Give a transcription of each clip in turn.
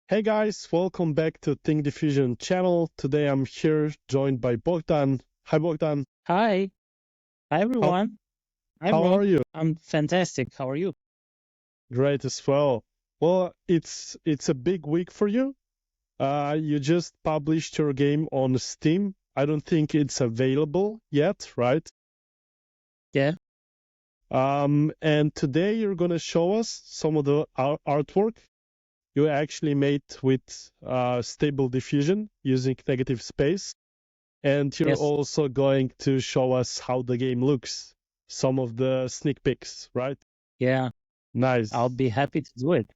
Hey guys, welcome back to Think Diffusion channel. Today I'm here joined by Bohdan. Hi Bohdan. Hi. Hi, How everyone. Hi, how bro. are you? I'm fantastic. How are you? Great as well. Well, it's a big week for you. You just published your game on Steam. I don't think it's available yet, right? Yeah. And today you're gonna show us some of the artwork you actually made with Stable Diffusion using negative space. And you're Yes. also going to show us how the game looks, some of the sneak peeks, right? Yeah. I'll Nice, be happy to do it.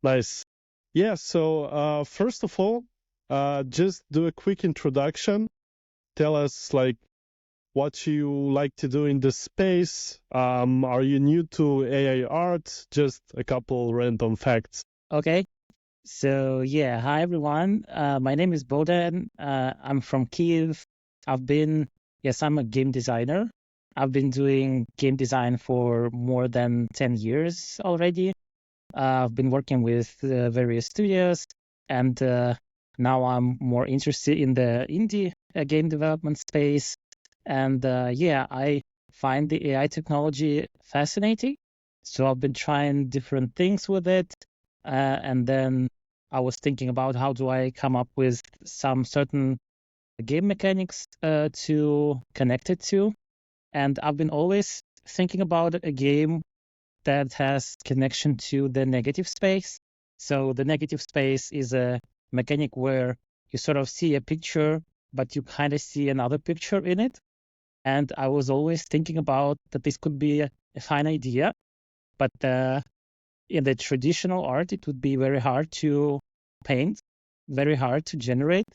nice. Yeah, so first of all, just do a quick introduction. Tell us like what you like to do in the space. Are you new to AI art? Just a couple random facts. Okay. So, yeah. Hi, everyone. My name is Bohdan. I'm from Kiev. Yes, I'm a game designer. I've been doing game design for more than 10 years already. I've been working with various studios, and now I'm more interested in the indie game development space. And yeah, I find the AI technology fascinating. So I've been trying different things with it. And then I was thinking about how do I come up with some certain game mechanics to connect it to. And I've been always thinking about a game that has connection to the negative space. So the negative space is a mechanic where you sort of see a picture, but you kind of see another picture in it. And I was always thinking about that this could be a fine idea, but in the traditional art, it would be very hard to paint, very hard to generate.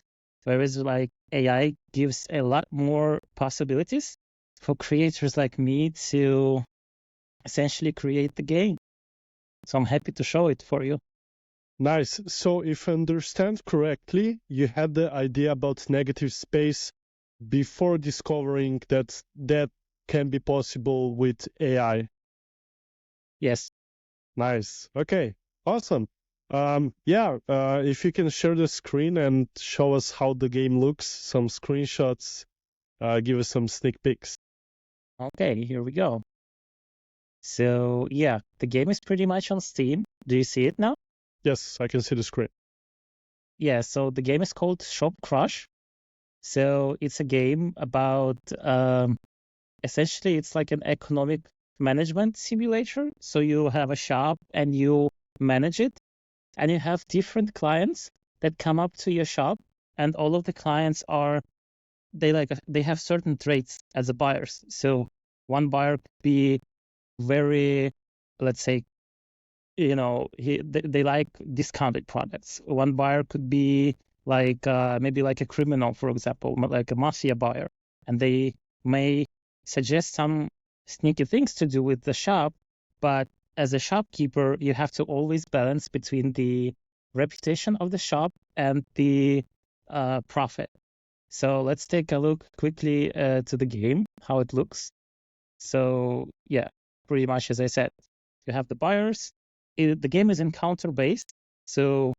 Whereas like AI gives a lot more possibilities for creators like me to essentially create the game. So I'm happy to show it for you. Nice. So if I understand correctly, you had the idea about negative space before discovering that can be possible with AI. Yes. Nice. Okay. Awesome. Yeah, if you can share the screen and show us how the game looks, some screenshots, give us some sneak peeks. Okay, here we go. So yeah, the game is pretty much on Steam. Do you see it now? Yes, I can see the screen. Yeah, so the game is called Shop Crush. So it's a game about essentially it's like an economic management simulator. So you have a shop and you manage it, and you have different clients that come up to your shop, and all of the clients are they have certain traits as a buyers. So one buyer could be very, let's say, they like discounted products. One buyer could be like maybe like a criminal, for example, like a mafia buyer, and they may suggest some sneaky things to do with the shop. But as a shopkeeper, you have to always balance between the reputation of the shop and the profit. So let's take a look quickly to the game, how it looks. So yeah, pretty much as I said, you have the buyers. The game is encounter based, so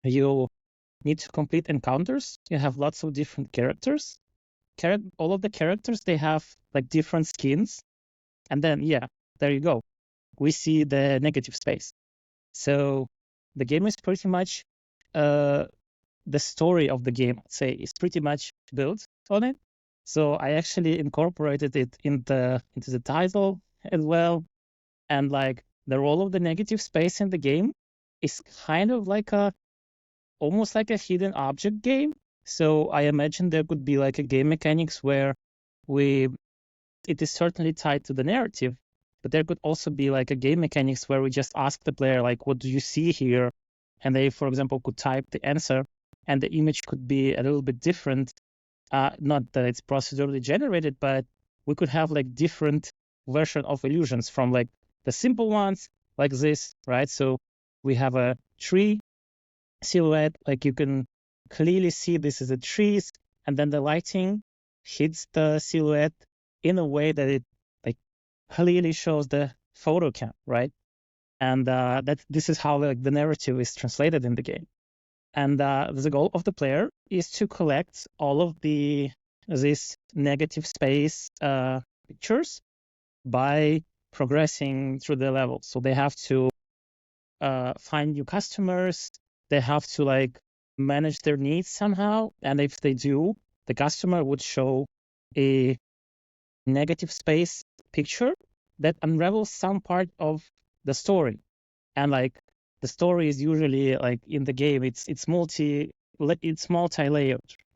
you need to complete encounters. You have lots of different characters. All of the characters, they have like different skins, and then yeah, there you go. We see the negative space. So the game is pretty much uh, the story of the game, I'd say, is pretty much built on it. So I actually incorporated it into the title as well. And like the role of the negative space in the game is kind of like almost like a hidden object game. So I imagine there could be like a game mechanics where we it is certainly tied to the narrative, but there could also be like a game mechanics where we just ask the player like, what do you see here? And they, for example, could type the answer, and the image could be a little bit different. Not that it's procedurally generated, but we could have like different version of illusions from like the simple ones like this, right? So we have a tree silhouette, like you can clearly see this is a trees, and then the lighting hits the silhouette in a way that it like clearly shows the photo cam, right? And this is how the narrative is translated in the game. And the goal of the player is to collect all of these negative space pictures by progressing through the level. So they have to find new customers. They have to like manage their needs somehow. And if they do, the customer would show a negative space picture that unravels some part of the story. And like the story is usually like in the game, it's multi-layered,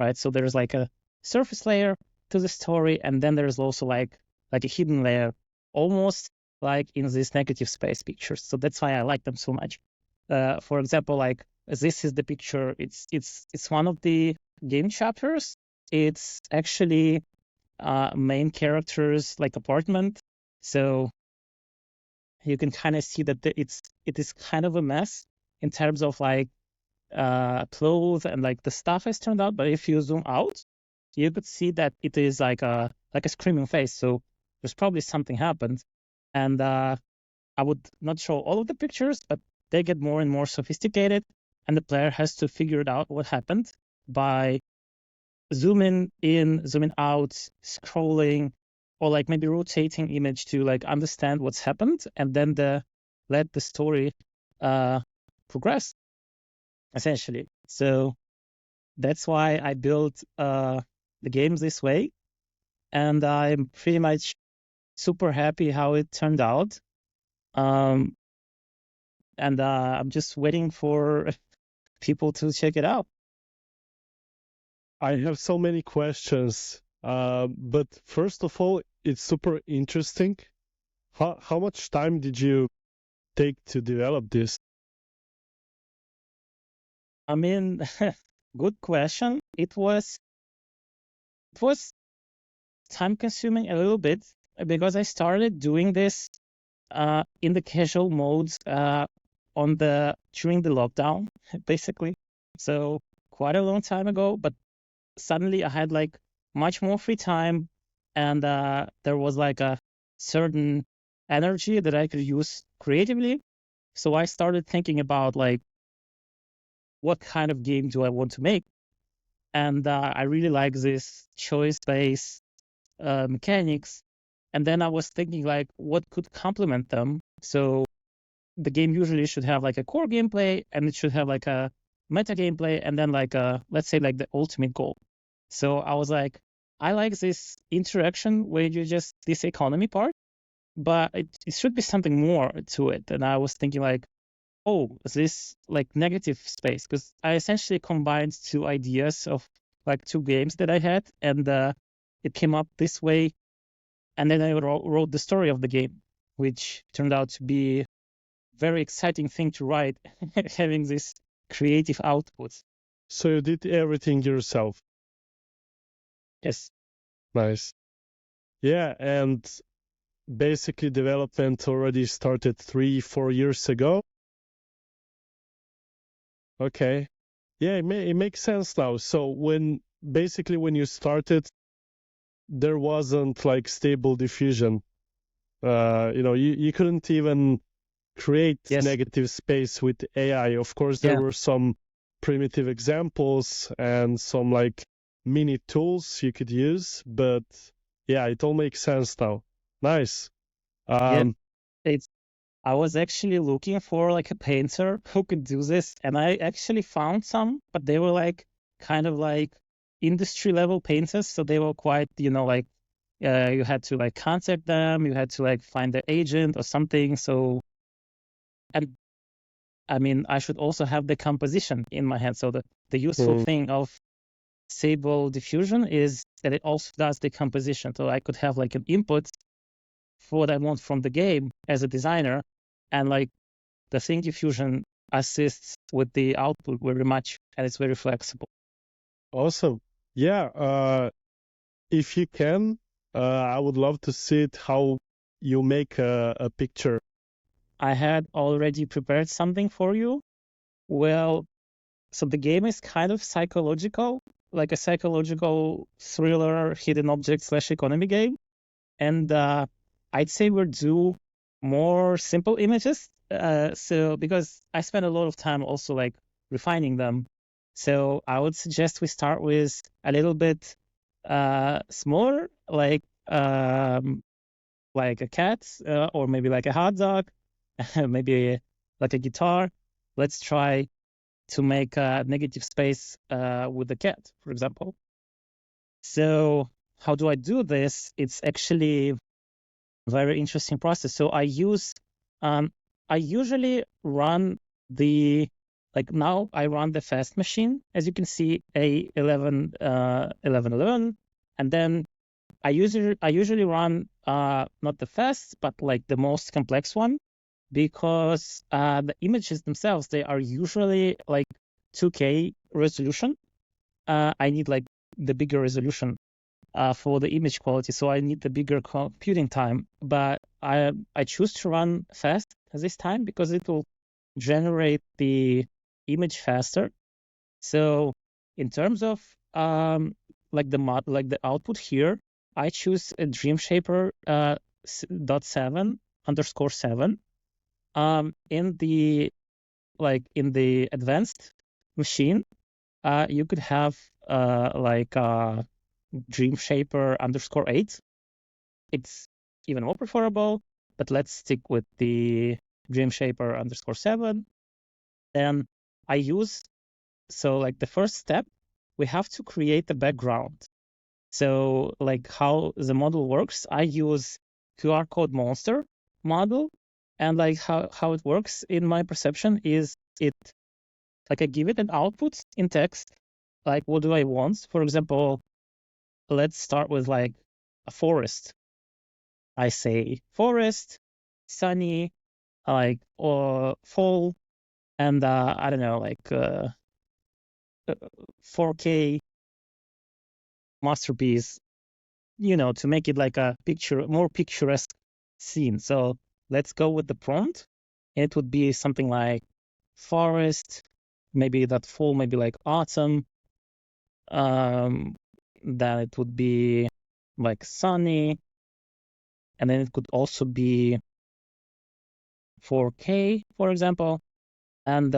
right? So there's like a surface layer to the story, and then there's also like a hidden layer, almost like in these negative space pictures. So that's why I like them so much. For example, like this is the picture. It's one of the game chapters. It's actually main character's like apartment. So you can kind of see that it is kind of a mess in terms of like clothes and like the stuff has turned out. But if you zoom out, you could see that it is like a screaming face. So there's probably something happened. And I would not show all of the pictures, but they get more and more sophisticated, and the player has to figure it out what happened by zooming in, zooming out, scrolling, or like maybe rotating image to like understand what's happened, and then let the story progress, essentially. So that's why I built the game this way, and I'm pretty much super happy how it turned out. And I'm just waiting for people to check it out. I have so many questions, but first of all, it's super interesting. How much time did you take to develop this? I mean, good question. It was time consuming a little bit because I started doing this in the casual modes during the lockdown, basically. So quite a long time ago, but suddenly I had like much more free time, and there was like a certain energy that I could use creatively. So I started thinking about like, what kind of game do I want to make? And I really like this choice-based mechanics. And then I was thinking like, what could complement them? So the game usually should have like a core gameplay, and it should have like a meta gameplay, and then like let's say like the ultimate goal. So I was like, I like this interaction where you just this economy part, but it should be something more to it. And I was thinking like, oh, this like negative space, because I essentially combined two ideas of like two games that I had, and it came up this way. And then I wrote the story of the game, which turned out to be a very exciting thing to write, having this creative output. So you did everything yourself. Yes. Nice. Yeah, and basically development already started 3-4 years ago. Okay. Yeah, it makes sense now. So when you started, there wasn't like Stable Diffusion. You couldn't even create negative space with AI. Of course, there were some primitive examples and some like mini tools you could use, but yeah, it all makes sense now. Nice. I was actually looking for like a painter who could do this, and I actually found some, but they were like kind of like industry level painters, so they were quite, like you had to like contact them, you had to like find the agent or something. So, and I mean, I should also have the composition in my head. So the useful thing of Stable Diffusion is that it also does the composition. So I could have like an input for what I want from the game as a designer, and like the Stable Diffusion assists with the output very much, and it's very flexible. Awesome. Yeah. If you can, I would love to see it, how you make a picture. I had already prepared something for you. Well, so the game is kind of psychological, like a psychological thriller, hidden object / economy game. And I'd say we'll do more simple images So because I spent a lot of time also like refining them, so I would suggest we start with a little bit smaller, like a cat, or maybe like a hot dog, maybe like a guitar. Let's try to make a negative space with the cat, for example. So how do I do this? It's actually a very interesting process. So I usually run now I run the fast machine, as you can see, A1111, and then I usually run not the fast, but like the most complex one, because the images themselves, they are usually like 2K resolution. I need like the bigger resolution for the image quality, so I need the bigger computing time. But I choose to run fast this time because it will generate the image faster. So in terms of like the output here, I choose a Dreamshaper .7 _7. In the advanced machine, you could have Dreamshaper _8. It's even more preferable, but let's stick with the Dreamshaper _7. Then the first step, we have to create the background. So like how the model works, I use QR code monster model, and like how it works in my perception is I give it an output in text, like what do I want? For example, let's start with like a forest. I say forest, sunny, or fall, and I don't know, 4K masterpiece, to make it like a more picturesque scene. So let's go with the prompt. It would be something like forest, maybe that fall, maybe like autumn. Then it would be like sunny, and then it could also be 4K, for example. And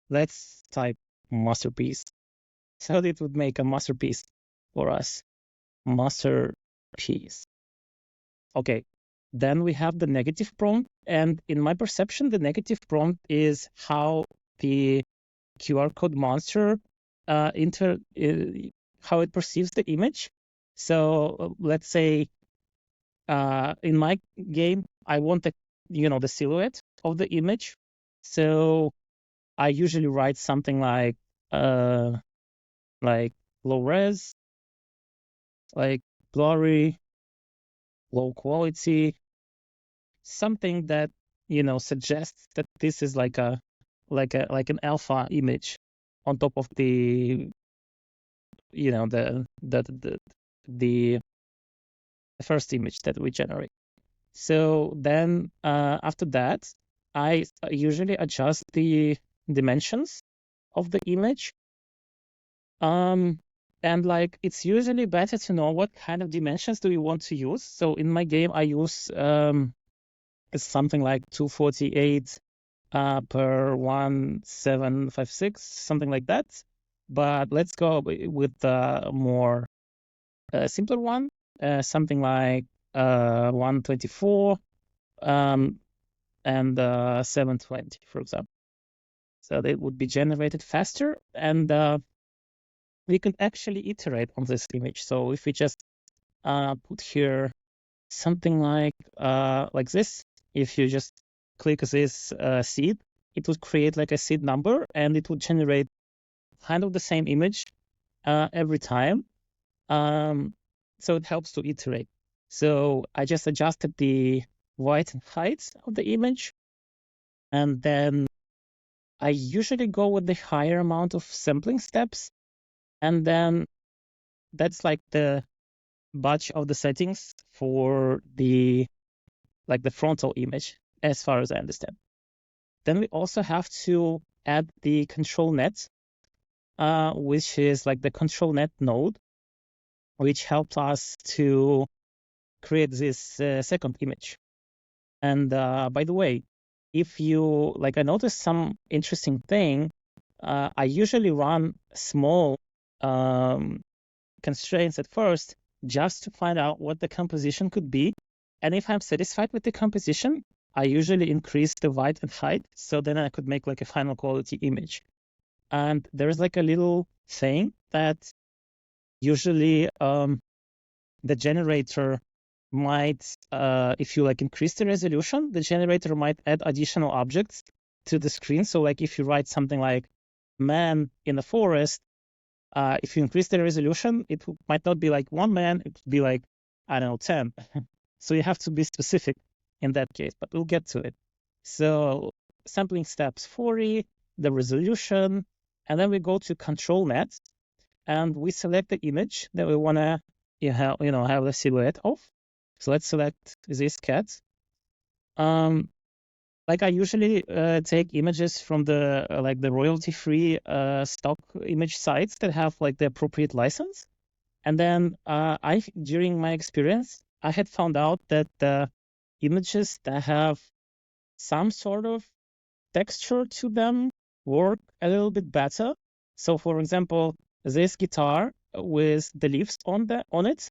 let's type masterpiece. So it would make a masterpiece for us. Masterpiece. Okay, then we have the negative prompt, and in my perception, the negative prompt is how the QR code monster how it perceives the image. So let's say in my game, I want the silhouette of the image. So I usually write something like low res, like blurry, low quality, something that suggests that this is like an alpha image on top of the the first image that we generate. So then after that, I usually adjust the dimensions of the image. And it's usually better to know what kind of dimensions do we want to use. So in my game, I use something like 248 per 1756, something like that. But let's go with the more simpler one, something like 124 and 720, for example. So they would be generated faster, and we can actually iterate on this image. So if we just put here something like this, if you just click this seed, it would create like a seed number, and it would generate kind of the same image every time. So it helps to iterate. So I just adjusted the width and height of the image, and then I usually go with the higher amount of sampling steps, and then that's like the batch of the settings for the frontal image, as far as I understand. Then we also have to add the control net, which is like the control net node, which helps us to create this second image. And by the way, if you, like, I noticed some interesting thing. I usually run small constraints at first just to find out what the composition could be. And if I'm satisfied with the composition, I usually increase the width and height, so then I could make like a final quality image. And there's like a little thing that usually the generator might, if you like increase the resolution, the generator might add additional objects to the screen. So like if you write something like man in the forest, if you increase the resolution, it might not be like one man, it would be like, I don't know, 10. So you have to be specific in that case, but we'll get to it. So sampling steps 40, the resolution, and then we go to control net, and we select the image that we want to have the silhouette of. So let's select this cat. Like I usually take images from the like the royalty-free stock image sites that have like the appropriate license. And then during my experience, I had found out that the images that have some sort of texture to them work a little bit better. So for example, this guitar with the leaves on it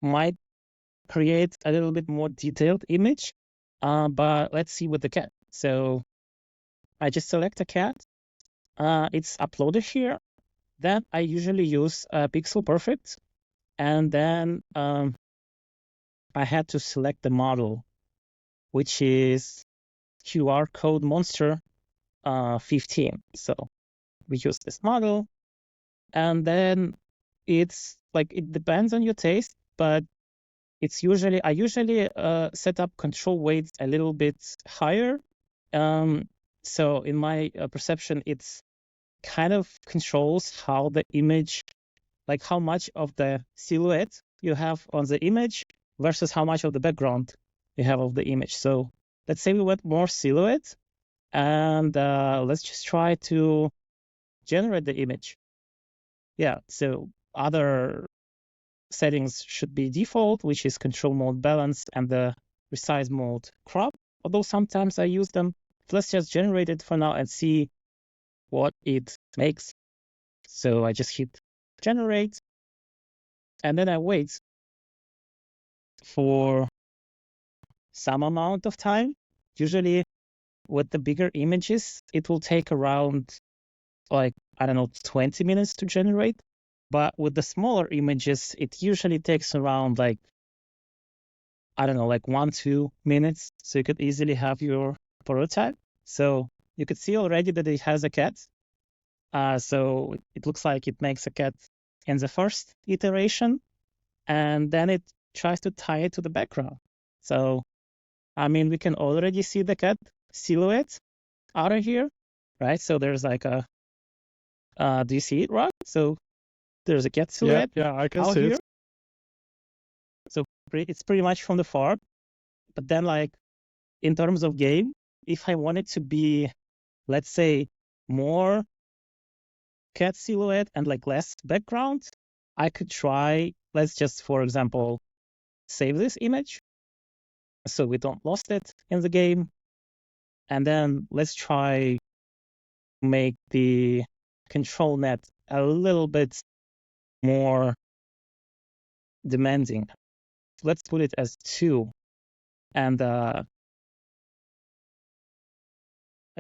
might create a little bit more detailed image. But let's see with the cat. So I just select a cat. It's uploaded here. Then I usually use Pixel Perfect. And then I had to select the model, which is QR code monster 15. So we use this model. And then it's like, it depends on your taste, but it's usually, I usually set up control weights a little bit higher. So in my perception, it's kind of controls how the image, like how much of the silhouette you have on the image versus how much of the background you have of the image. So let's say we want more silhouette, and let's just try to generate the image. Yeah, so other settings should be default, which is control mode balance and the resize mode crop, although sometimes I use them. Let's just generate it for now and see what it makes. So I just hit generate, and then I wait for some amount of time. Usually with the bigger images, it will take around like, I don't know, 20 minutes to generate. But with the smaller images, it usually takes around like, I don't know, like 1-2 minutes. So you could easily have your prototype. So you could see already that it has a cat. So it looks like it makes a cat in the first iteration, and then it tries to tie it to the background. So, I mean, we can already see the cat silhouette out of here, right? So there's like a, do you see it, Rock? So there's a cat silhouette Yeah, I can out see here. it. So it's pretty much from the far. But then like in terms of game, if I want it to be, let's say, more cat silhouette and like less background, I could try, let's just, for example, save this image so we don't lost it in the game. And then let's try make the control net a little bit more demanding. Let's put it as 2. And I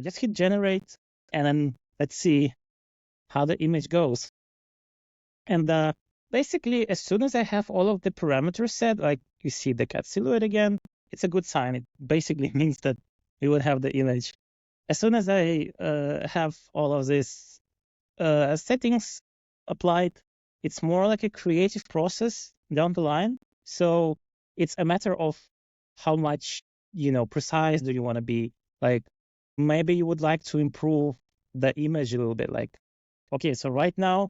just hit generate, and then let's see how the image goes. And basically, as soon as I have all of the parameters set, like you see the cat silhouette again, it's a good sign. It basically means that we would have the image. As soon as I have all of these settings applied, it's more like a creative process down the line. So it's a matter of how much, precise do you want to be. Like maybe you would like to improve the image a little bit. Like, okay, so right now,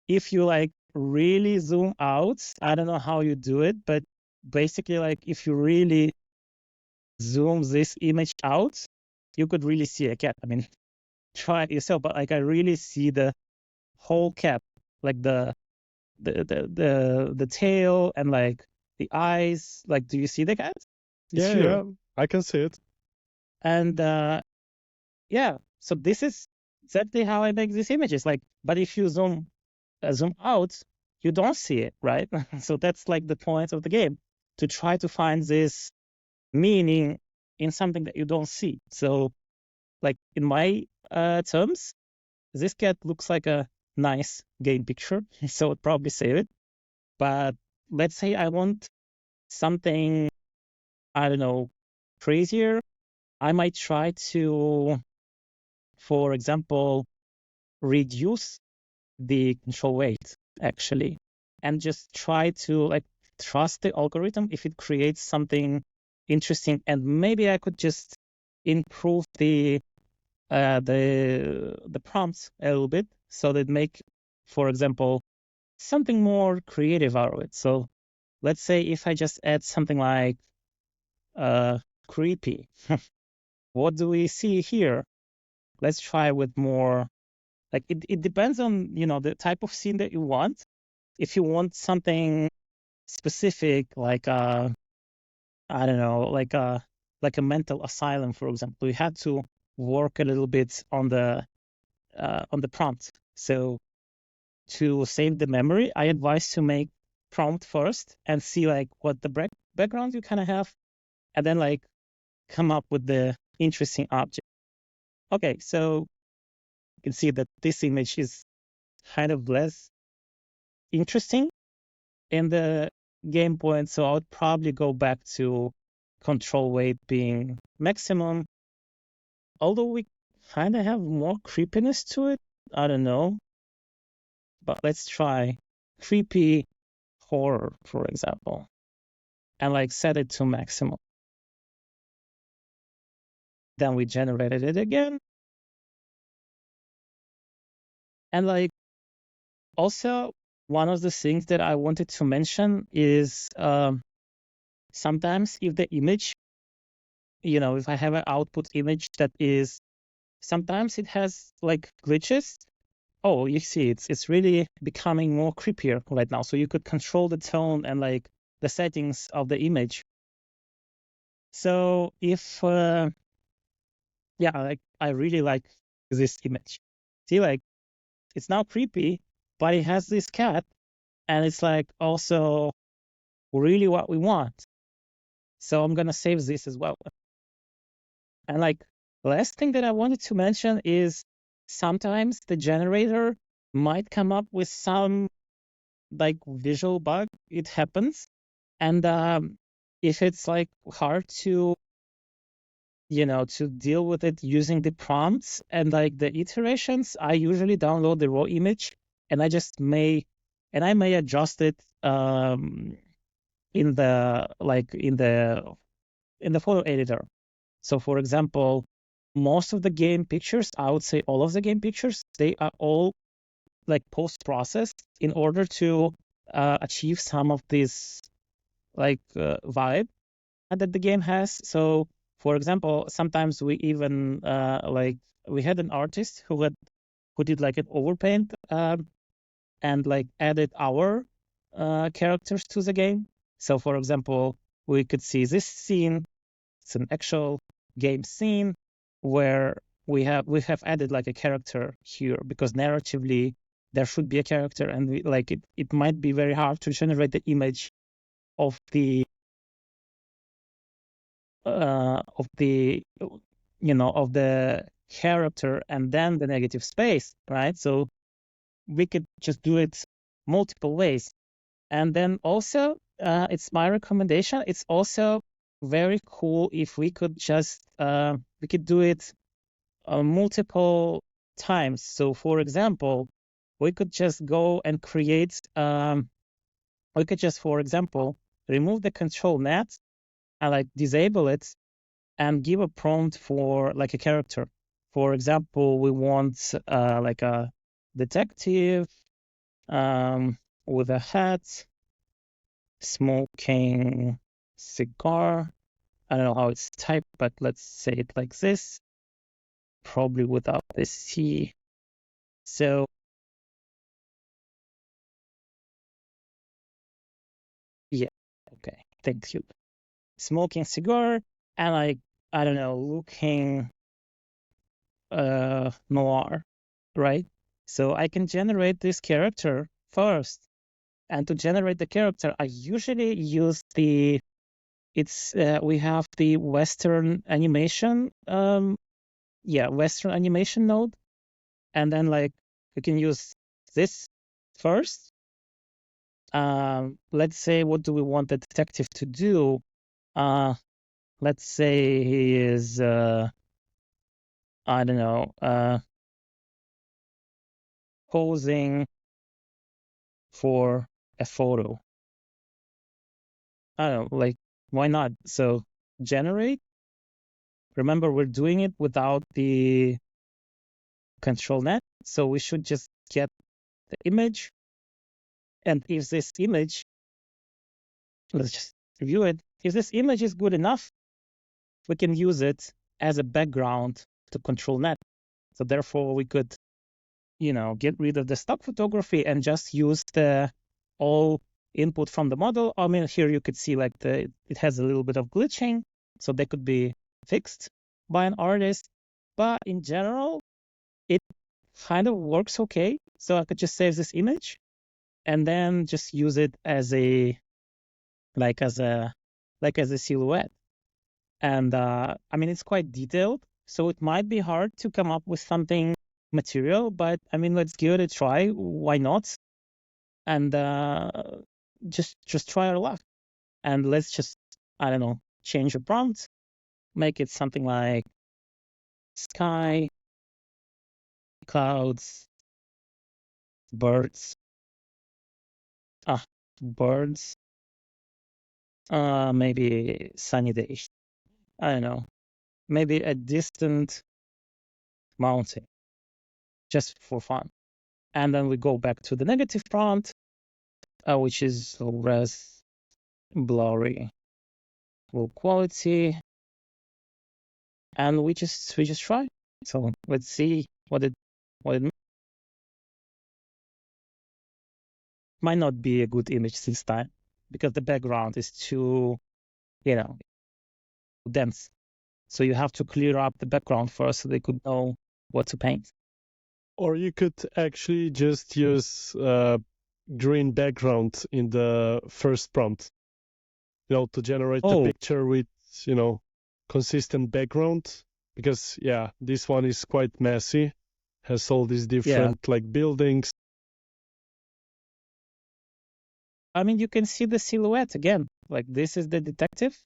if you like really zoom out, I don't know how you do it, but basically like if you really zoom this image out, you could really see a cat. I mean, try it yourself, but like I really see the whole cat, like the tail and like the eyes. Like, do you see the cat? It's Yeah, here. I can see it. And yeah, so this is exactly how I make these images. Like, but if you zoom out, you don't see it, right? So that's like the point of the game, to try to find this meaning in something that you don't see. So, like in my terms, this cat looks like a nice game picture, so I'd probably save it. But let's say I want something, I don't know, crazier. I might try to, for example, reduce the control weight actually, and just try to like trust the algorithm if it creates something interesting, and maybe I could just improve the prompts a little bit so that make, for example, something more creative out of it. So let's say if I just add something like creepy, what do we see here? Let's try with more, like it depends on, the type of scene that you want. If you want something specific, like I don't know, like a mental asylum, for example, you had to work a little bit on the prompt. So to save the memory, I advise to make prompt first and see like what the background you kind of have, and then like come up with the interesting object. Okay, so you can see that this image is kind of less interesting in the game point, so I would probably go back to control weight being maximum. Although we kind of have more creepiness to it, I don't know. But let's try creepy horror, for example, and like set it to maximum. Then we generated it again. And like also one of the things that I wanted to mention is sometimes if the image, if I have an output image that is, sometimes it has like glitches. Oh, you see, it's really becoming more creepier right now. So you could control the tone and like the settings of the image. So if yeah, like I really like this image. See, like it's now creepy, but it has this cat, and it's like also really what we want. So I'm gonna save this as well. And like last thing that I wanted to mention is sometimes the generator might come up with some like visual bug. It happens. And if it's like hard to deal with it using the prompts and like the iterations, I usually download the raw image, and I may adjust it in the photo editor. So for example, most of the game pictures, I would say all of the game pictures, they are all like post-processed in order to achieve some of this like vibe that the game has. So for example, sometimes we even like we had an artist who did like an overpaint and like added our characters to the game. So for example, we could see this scene. It's an actual game scene where we have added like a character here, because narratively there should be a character, and it might be very hard to generate the image of the of the of the character and then the negative space, right? So we could just do it multiple ways. And then also, it's my recommendation. It's also very cool if we could just we could do it multiple times. So for example, we could just go and create. We could just, for example, remove the control net and like disable it and give a prompt for like a character. For example, we want like a detective with a hat, smoking cigar. I don't know how it's typed, but let's say it like this, probably without the C. So yeah, okay, thank you. Smoking cigar, and like I don't know, looking noir, right? So I can generate this character first. And to generate the character, I usually use we have the Western animation, Western animation node. And then like we can use this first. Let's say, what do we want the detective to do? Let's say he is, I don't know, posing for a photo. I don't know, like, why not? So generate. Remember, we're doing it without the control net. So we should just get the image. And if this image, let's just review it. If this image is good enough, we can use it as a background to control net. So therefore we could, get rid of the stock photography and just use the all input from the model. I mean, here you could see like it has a little bit of glitching, so they could be fixed by an artist. But in general, it kind of works okay. So I could just save this image and then just use it as a silhouette. And I mean, it's quite detailed, so it might be hard to come up with something material, but I mean, let's give it a try. Why not? And just try our luck. And let's just, I don't know, change the prompt, make it something like sky, clouds, birds. Birds. Maybe sunny day. I don't know. Maybe a distant mountain, just for fun. And then we go back to the negative prompt, which is low res, blurry, low quality, and we just try. So let's see what it might not be a good image this time because the background is too, dense. So you have to clear up the background first so they could know what to paint. Or you could actually just use green background in the first prompt, to generate the picture with, consistent background. Because, this one is quite messy, has all these different like buildings. I mean, you can see the silhouette again. Like this is the detective.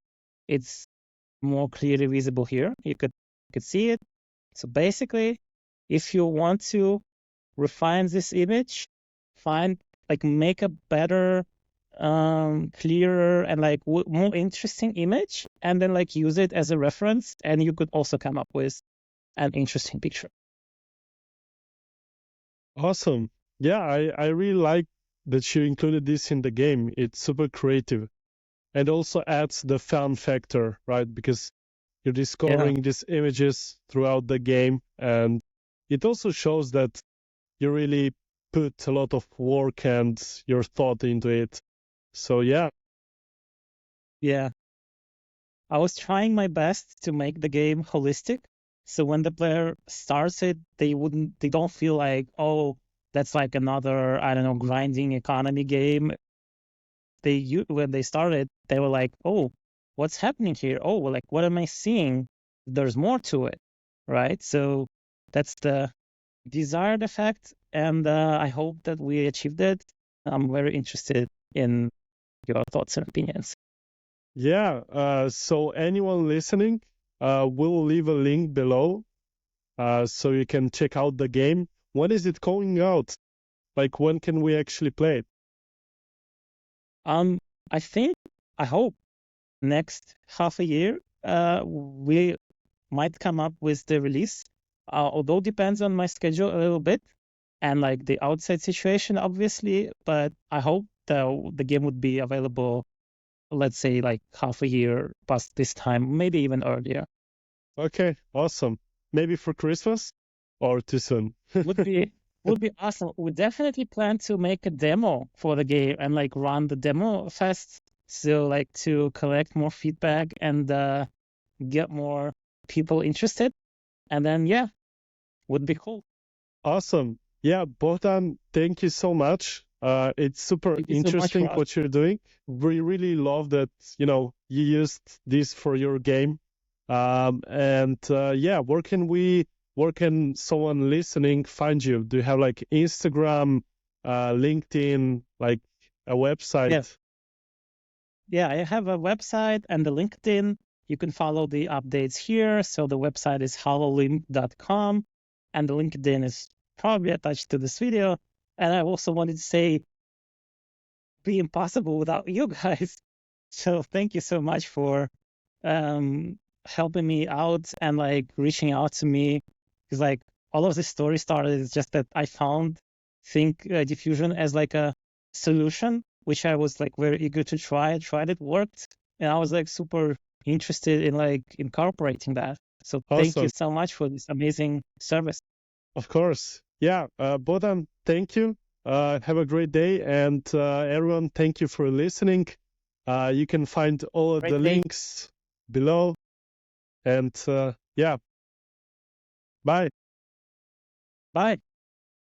It's more clearly visible here. You could see it. So basically, if you want to refine this image, make a better, clearer, and like more interesting image, and then like use it as a reference, and you could also come up with an interesting picture. Awesome. Yeah, I really like that you included this in the game. It's super creative and also adds the fun factor, right? Because you're discovering these images throughout the game, and it also shows that you really put a lot of work and your thought into it. So yeah. I was trying my best to make the game holistic. So when the player starts it, they don't feel like, oh, that's like another, I don't know, grinding economy game. When they started, they were like, oh, what's happening here? Oh, well, like, what am I seeing? There's more to it, right? So that's the desired effect, and I hope that we achieved it. I'm very interested in your thoughts and opinions. Yeah, so anyone listening, we'll leave a link below so you can check out the game. When is it going out? Like, when can we actually play it? I hope next half a year, we might come up with the release, although depends on my schedule a little bit and like the outside situation, obviously. But I hope the game would be available, let's say like half a year past this time, maybe even earlier. Okay, awesome. Maybe for Christmas or too soon? Would be awesome. We definitely plan to make a demo for the game and like run the demo fest. So like to collect more feedback and get more people interested. And then, yeah, would be cool. Awesome. Yeah, Bohdan, thank you so much. It's super Thank you so much interesting for what you're doing. We really love that, you used this for your game. And yeah, where can someone listening find you? Do you have like Instagram, LinkedIn, like a Yeah. website? Yeah, I have a website and the LinkedIn. You can follow the updates here. So the website is hololink.com and the LinkedIn is probably attached to this video. And I also wanted to say, be impossible without you guys. So thank you so much for helping me out and like reaching out to me. Because like all of this story started is just that I found Think Diffusion as like a solution, which I was like very eager to try. I tried it, worked, and I was like super interested in like incorporating that. So thank you Awesome. so much for this amazing service. Of course. Yeah, Bohdan, thank you. Have a great day. And everyone, thank you for listening. You can find all of the Great day. links below. And yeah, bye. Bye.